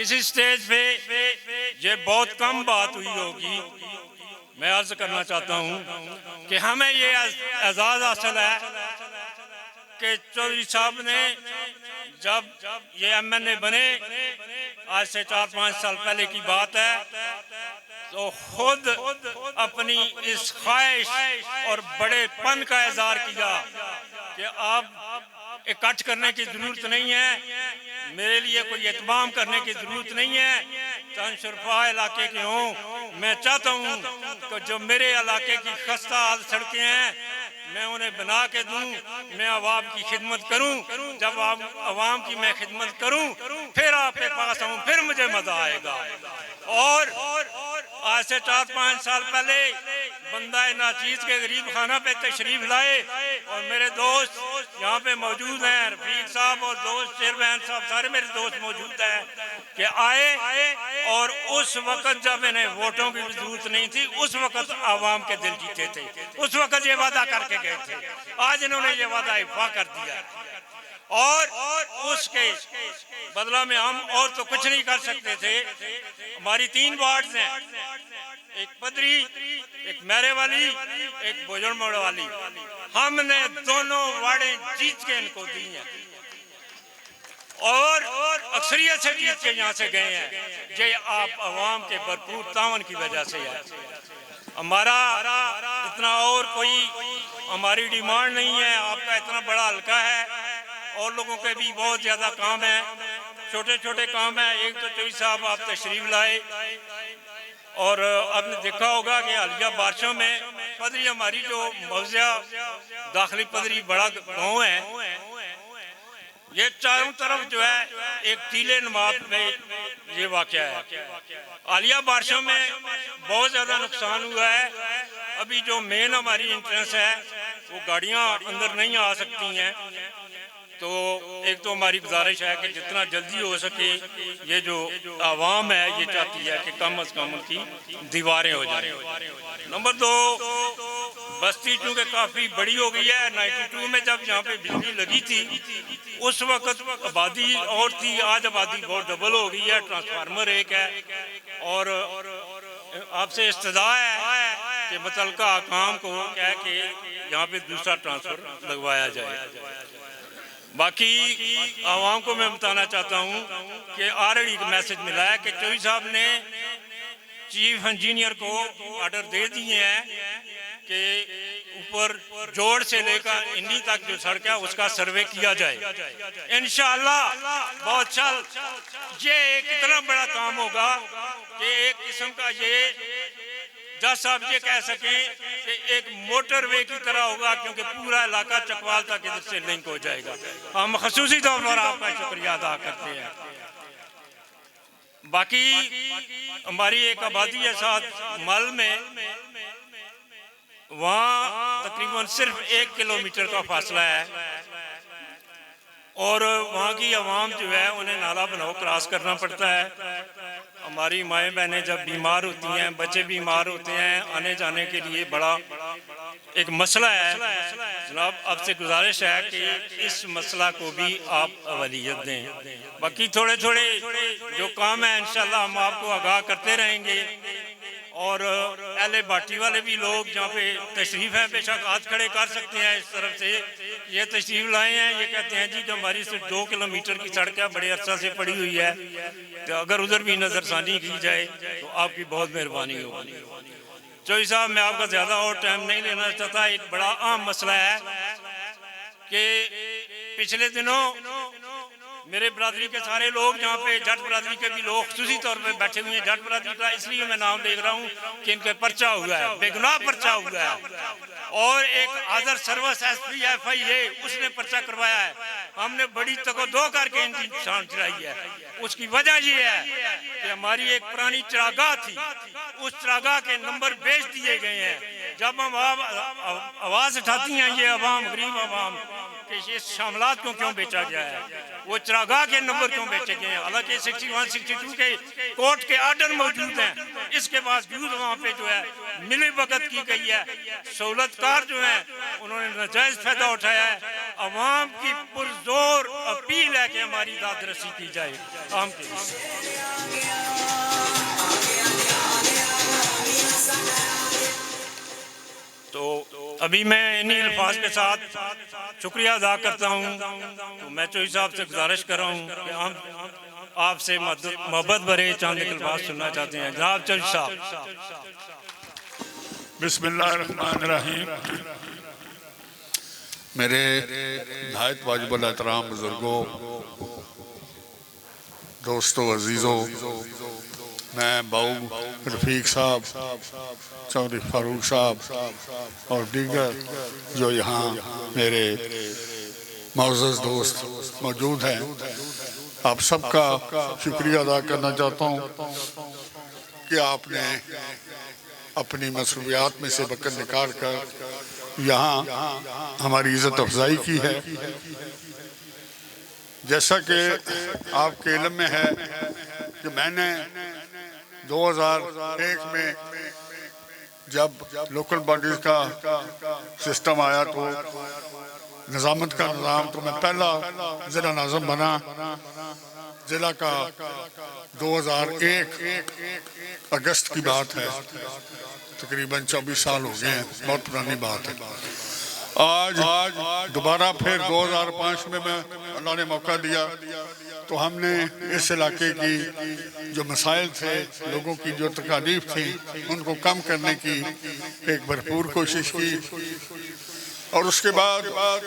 किसी स्टेज पे ये बहुत कम बात हुई होगी। मैं अर्ज करना चाहता हूँ कि हमें ये एजाज़ हासिल है कि चौधरी साहब ने जब ये MNA बने, आज से 4-5 साल पहले की बात है, तो खुद अपनी इस ख्वाहिश और बड़ेपन का इज़हार किया कि अब इकट्ठ करने की ज़रूरत नहीं है, मेरे लिए कोई एहतमाम करने की ज़रूरत नहीं है। तनशरफा इलाके के हों, मैं चाहता हूँ कि जो मेरे इलाके की खस्ता हाल सड़कें हैं मैं उन्हें बना के दूँ, मैं अवाम की खिदमत करूँ। जब अवाम की मैं खिदमत करूँ फिर आपके पास आऊँ, फिर मुझे मज़ा आएगा। और आज से 4-5 साल पहले बंदा नाचीज़ के गरीब खाना पे तशरीफ लाए और मेरे दोस्त यहाँ पे मौजूद हैं, रफीक साहब और दोस्त चेयरमैन साहब, सारे मेरे दोस्त मौजूद हैं कि आए और उस वक़्त जब इन्हें वोटों की जरूरत नहीं थी, उस वक़्त आवाम के दिल जीते थे, उस वक़्त ये वादा करके गए थे। आज इन्होंने ये वादा इफ़ा कर दिया और उसके बदला में हम और तो कुछ नहीं कर सकते थे। हमारी 3 वार्ड्स हैं, एक पदरी, एक मेरे वाली, एक भोजनमोड़ वाली। हमने दोनों वार्डें जीत के इनको दी हैं और अक्सरियत से जीत के यहाँ से गए हैं। ये आप अवाम के भरपूर तावन की वजह से है। हमारा इतना और कोई हमारी डिमांड नहीं है। आपका इतना बड़ा हल्का है और लोगों के भी बहुत ज़्यादा काम है, छोटे छोटे काम है। एक तो चौधरी साहब आप तशरीफ लाए और आपने देखा होगा कि हालिया बारिशों में पदरी हमारी जो मौजा दाखिली पदरी बड़ा गाँव है, ये चारों तरफ जो है एक टीले नमाज पे ये वाक़या है। हालिया बारिशों में बहुत ज़्यादा नुकसान हुआ है। अभी जो मेन हमारी इंट्रेंस है वो गाड़ियाँ अंदर नहीं आ सकती हैं। तो एक तो हमारी गुजारिश है कि जितना जल्दी हो सके ये जो आवाम है ये चाहती है कि कम अज़ कम उनकी दीवारें हो जाएं। नंबर 2, बस्ती चूँकि काफ़ी बड़ी हो गई है। 92 में जब यहाँ पे बिजली लगी थी उस वक़्त आबादी और थी, आज आबादी बहुत डबल हो गई है। ट्रांसफार्मर एक है और आपसे इस्तदा है कि मुतल्लिका काम को कह के यहाँ पे दूसरा ट्रांसफर लगवाया जाए। बाकी आवाम को मैं बताना चाहता हूँ कि ऑलरेडी एक मैसेज मिला है कि चौधरी साहब ने चीफ इंजीनियर को ऑर्डर दे दिए हैं कि ऊपर जोड़ से लेकर इंडी तक जो सड़क है उसका सर्वे किया जाए। इंशाअल्लाह बहुत जल्द ये एक इतना बड़ा काम होगा कि एक किस्म का ये जज साहब ये कह सकें कि एक मोटरवे की तरह होगा, क्योंकि पूरा इलाका चकवाल तक इधर से लिंक हो जाएगा। हम खसूसी तौर पर आपका शुक्रिया अदा करते हैं। बाकी हमारी एक आबादी है साथ मल में, वहाँ तकरीबन सिर्फ 1 किलोमीटर का फासला है और वहाँ की आवाम जो है उन्हें नाला बनाओ क्रॉस करना पड़ता है। हमारी माएँ बहनें जब बीमार होती हैं, बच्चे बीमार होते हैं, आने जाने के लिए बड़ा एक मसला है। जनाब आपसे गुजारिश है कि इस मसला को भी आप अवलियत दें। बाकी थोड़े थोड़े जो काम है इंशाल्लाह हम आपको आगाह करते रहेंगे। और एले बाटी वाले भी लोग जहाँ पे तशरीफ़ है बेशक हाथ खड़े कर सकते हैं। इस तरफ से ये तशरीफ़ लाए हैं, ये कहते हैं जी कि हमारी सिर्फ 2 किलोमीटर की सड़क है, बड़े अरसा से पड़ी हुई है, तो अगर उधर भी नज़रसानी की जाए तो आपकी बहुत मेहरबानी होगी। चौधरी साहब मैं आपका ज़्यादा और टाइम नहीं लेना चाहता। एक बड़ा अहम मसला है कि पिछले दिनों मेरे बरादरी के सारे लोग जहाँ पे जट बरादरी के भी लोग खुसूसी तौर पे बैठे हुए हैं। जट बरादरी का इसलिए मैं नाम देख रहा हूँ कि इनके पर्चा हुआ है, बेगुनाह पर्चा हुआ है और एक आदर सर्वस SPFI उसने पर्चा करवाया है। हमने बड़ी तको-दो करके इनकी शान चढ़ाई है। उसकी वजह ये है कि हमारी एक पुरानी चरागाह थी, उस चरागाह के नंबर बेच दिए गए हैं। जब हम आवाज़ उठाती हैं ये अवाम, गरीब अवाम, कि ये शामलात को क्यों बेचा गया है, वो चरागाह के नंबर क्यों बेचे गए हैं, हालांकि 61 62 के कोर्ट के आर्डर मौजूद हैं, इसके बावजूद वहाँ पे जो है मिली भगत की गई है। सहूलतकार जो है उन्होंने नाजायज फायदा उठाया है। अवाम की पुरजोर अपील है कि हमारी दादरसी की जाए आम के लिए। तो अभी मैं इन्हीं अल्फाज के साथ शुक्रिया अदा करता हूँ। तो मैं चौधरी साहब से गुजारिश कर रहा हूँ कि हम आपसे मोहब्बत भरे चंद अल्फाज सुनना चाहते हैं। जनाब चौधरी साहब। बिस्मिल्लाहिर्रहमानिर्रहीम। मेरे नहायत वाजिबुल एहतराम बुजुर्गों, दोस्तों, अजीज़ों, मैं बाऊ रफ़ीक साहब, चौधरी फारूक साहब और दीगर जो यहाँ मेरे मोअज़्ज़ज़ दोस्त मौजूद हैं, आप सबका शुक्रिया अदा करना चाहता हूँ कि आपने अपनी मसरूफियात में से वक़्त निकाल कर यहाँ हमारी इज़्ज़त अफजाई की है। जैसा कि आपके इल्म में है कि मैंने 2001 में जब लोकल बॉडीज़ का सिस्टम आया तो निज़ामत का निज़ाम, तो मैं पहला ज़िला नाज़िम बना। ज़िला का 2001 अगस्त की बात है, तकरीबन 24 साल हो गए हैं, बहुत पुरानी बात है। आज दोबारा फिर 2005 में मैं अल्लाह ने मौका दिया तो हमने इस इलाके की जो मसाइल थे, लोगों की जो तकालीफ थी, उनको कम करने की एक भरपूर कोशिश की। और उसके बाद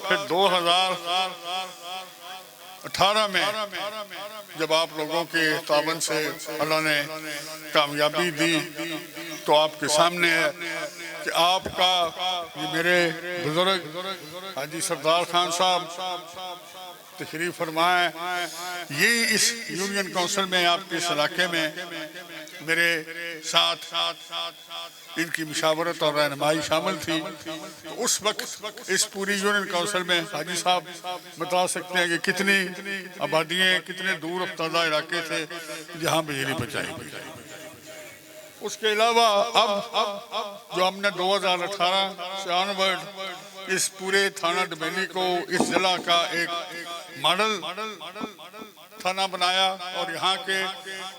फिर 2018 में जब आप लोगों के ताबन से अल्लाह ने कामयाबी दी तो आपके सामने है कि आपका ये मेरे बुजुर्ग हाजी सरदार खान साहब तशरीफ फरमाए, ये इस यूनियन काउंसिल में आपके इस इलाके में मेरे साथ इनकी मुशावरत और रहनुमाई शामिल थी। तो उस वक्त इस पूरी यूनियन काउंसिल में हाजी साहब बता सकते हैं कि कितनी आबादियाँ, कितने दूर अफ्तादा इलाके थे जहाँ बिजली पहुँचाई गई। उसके अलावा अब जो हमने 2018 से ऑनवर्ड इस पूरे थाना डबेली को इस जिला का एक मॉडल थाना बनाया और यहाँ के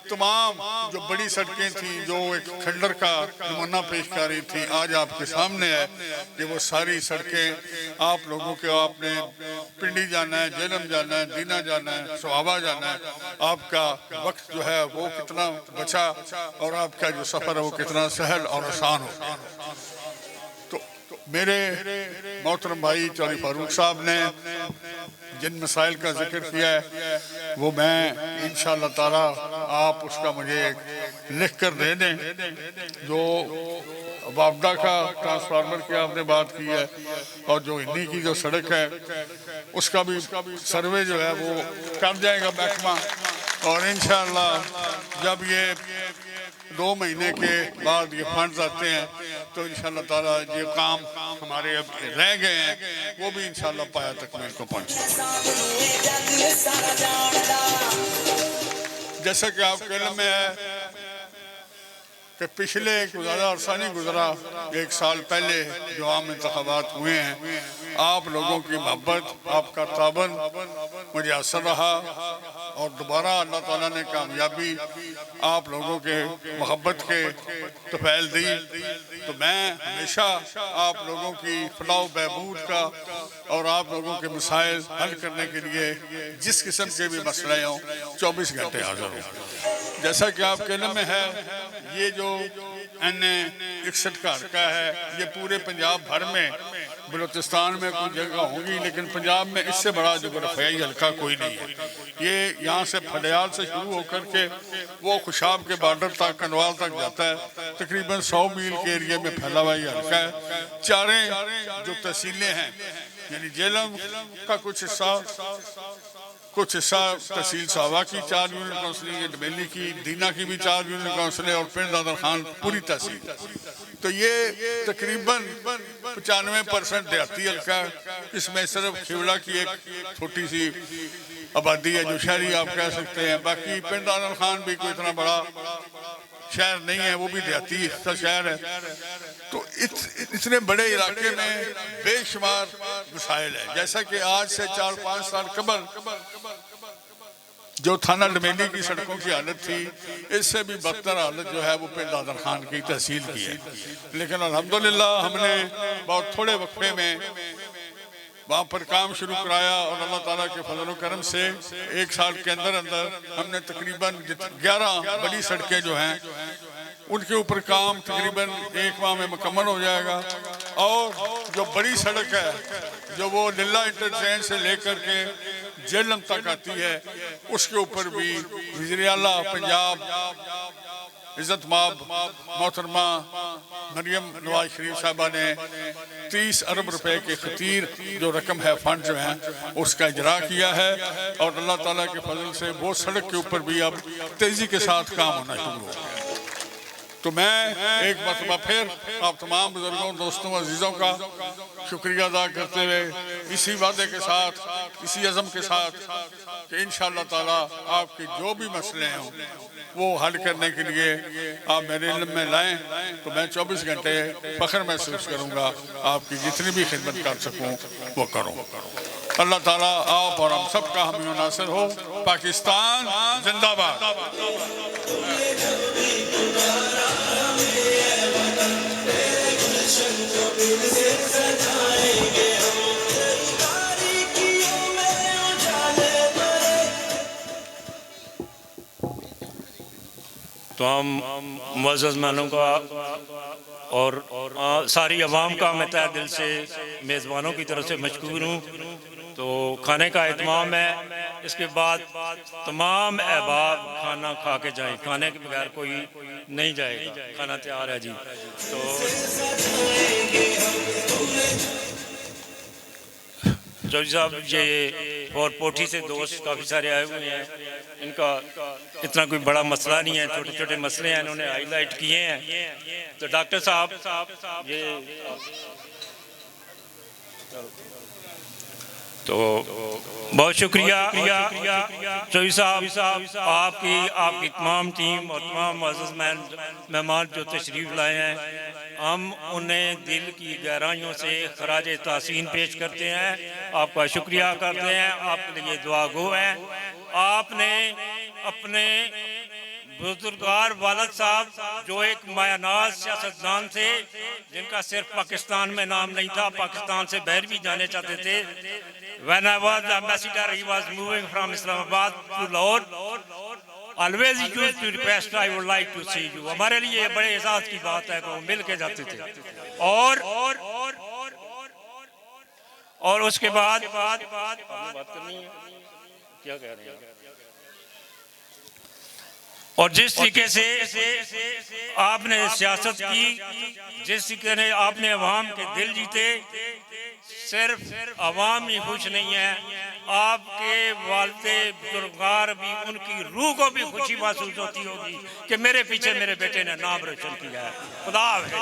तमाम जो बड़ी सड़कें थी जो एक खंडर का नमूना पेश कर रही थी, आज आपके सामने है कि वो सारी सड़कें आप लोगों के, आपने पिंडी जाना है, जेलम जाना है, दीना जाना है, सुहाबा जाना है, आपका वक्त जो है वो कितना बचा और आपका जो सफ़र है वो कितना सहल और आसान हो। तो मेरे मोहतरम भाई चौधरी फारूक साहब ने जिन मसाइल का जिक्र किया है वो मैं इंशाअल्लाह ताला आप उसका मुझे लिख कर दे दें। जो बाबडा का ट्रांसफार्मर की आपने बात की है और जो इन्हीं की जो सड़क है उसका भी सर्वे जो है वो कर जाएगा महकमा, और इंशाअल्लाह जब ये 2 महीने के बाद ये फंड्स आते हैं तो इंशाअल्लाह ताला ये काम हमारे अब रह गए हैं वो भी इंशाअल्लाह पाया तक में इनको पहुँचे। जैसा कि आपके इल्म में है कि पिछले ज़्यादा अरसा नहीं गुजरा, 1 साल पहले जो आम इंतखाबात हुए हैं, आप लोगों की मोहब्बत, आपका ताबन मुझे असर रहा और दोबारा अल्लाह ताला ने कामयाबी आप लोगों के मोहब्बत के तफैल दी। तो मैं हमेशा आप लोगों की फलाह बहबूद का और आप लोगों के मसाइल हल करने के लिए जिस किस्म के भी मसले हों 24 घंटे हाजिर हूँ। जैसा कि आपके इल्म में है ये जो NA 61 का हल्का है ये पूरे पंजाब भर में, बलूचिस्तान में कुछ जगह होंगी लेकिन पंजाब में इससे बड़ा जोग्राफियाई हल्का कोई नहीं है। ये यहाँ से फलियाल से शुरू होकर के वो खुशाब के बॉर्डर तक, कनवाल तक जाता है, तकरीबन 100 मील के एरिया में फैला हुआ ये हल्का है। चारें जो तहसीलें हैं यानी जेलम का कुछ हिस्सा, कुछ हिस्सा तहसील सावा की 4 यूनिट काउंसिलिंग, डमेली की, दीना की भी 4 यूनिट काउंसिलें और पिंड दादर खान पूरी तहसील। तो ये तकरीबन 95% देहाती हल्का है। इसमें सिर्फ खिवड़ा की एक छोटी सी आबादी है जो शहरी आप कह सकते हैं। बाकी पिंड दादर खान भी कोई इतना बड़ा शहर नहीं है, वो भी देहाती सा शहर है। तो इतने बड़े इलाके में बेशुमार मसाइल है। जैसा कि आज से 4-5 साल कबल जो थाना डमेली की सड़कों की हालत थी, इससे भी बदतर हालत जो है वो पिंड दादर खान की तहसील की है। लेकिन अल्हम्दुलिल्लाह हमने बहुत थोड़े वक्फे में वहाँ पर काम शुरू कराया और अल्लाह ताला के फजल करम से 1 साल के अंदर अंदर हमने तकरीबन 11 बड़ी सड़कें जो हैं उनके ऊपर काम तकरीबन 1 माह में मुकम्मल हो जाएगा। और जो बड़ी सड़क है जो वो लिल्ला इंटरचेंज से लेकर के जेलम तक आती है, उसके ऊपर भी वज़ीर आला पंजाब इज़्ज़त माब मोहतरमा मरियम नवाज शरीफ साहबा ने 30 अरब रुपए के खतीर जो रकम है फंड जो है उसका इजरा किया है। और अल्लाह ताला के फजल से वो सड़क के ऊपर भी अब तेज़ी के साथ काम होना शुरू हो गया। तो मैं एक मरतबा फिर आप तमाम बुजुर्गों, दोस्तों, अजीज़ों का शुक्रिया अदा करते हुए इसी वादे के साथ, इसी अज़म के साथ कि इंशाअल्लाह ताला आपके जो भी मसले हैं वो हल करने के लिए आप मेरे इल्म में लाएं तो मैं 24 घंटे फ़ख्र महसूस करूँगा, आपकी जितनी भी खिदमत कर सकूँ वो करूँ। अल्लाह ताला आप और हम सब का हामी नासिर हो। पाकिस्तान जिंदाबाद। तो हम मुअज़्ज़ज़ मेहमानों का और सारी अवाम का मैं तहे दिल से मेज़बानों की तरफ से मशकूर हूँ। तो खाने का एहतमाम है, इसके बाद तमाम अहबाब खाना खा के जाएँ, खाने के बगैर कोई नहीं जाएगा। खाना तैयार है जी। तो चौधरी साहब ये और पोठी से दोस्त काफ़ी सारे आए हुए हैं, इनका इतना कोई बड़ा मसला नहीं है, छोटे छोटे मसले हैं, इन्होंने हाईलाइट किए हैं। तो डॉक्टर साहब ये तो बहुत शुक्रिया चौधरी साहब, आपकी तमाम टीम और तमाम मुअज़्ज़ज़ मेहमान जो तशरीफ़ लाए हैं, हम उन्हें दिल की गहराइयों से खराज तहसीन पेश करते हैं, आपका शुक्रिया करते हैं, आपके लिए दुआ गो हैं। आपने अपने बुजुर्गार वालिद साहब जो एक मायानाज सियासतदान थे, जिनका सिर्फ पाकिस्तान में नाम नहीं था, पाकिस्तान से बाहर भी जाने चाहते थे। When I was the ambassador, he was moving from Islamabad to Lahore. Always he used to request, I would like to see you. हमारे लिए बड़े एहसास की बात है कि वो मिल के जाते थे। और उसके बाद बात करनी है, क्या कह रहे हैं? और जिस तरीके से आपने सियासत की, जिस तरीके से आपने अवाम के दिल जीते, सिर्फ अवाम ही खुश नहीं है, आपके वालिदे बुजुर्गार भी, उनकी रूह को भी खुशी महसूस होती होगी कि मेरे पीछे मेरे बेटे ने नाम रोशन किया है। खुदा हाफ़िज़।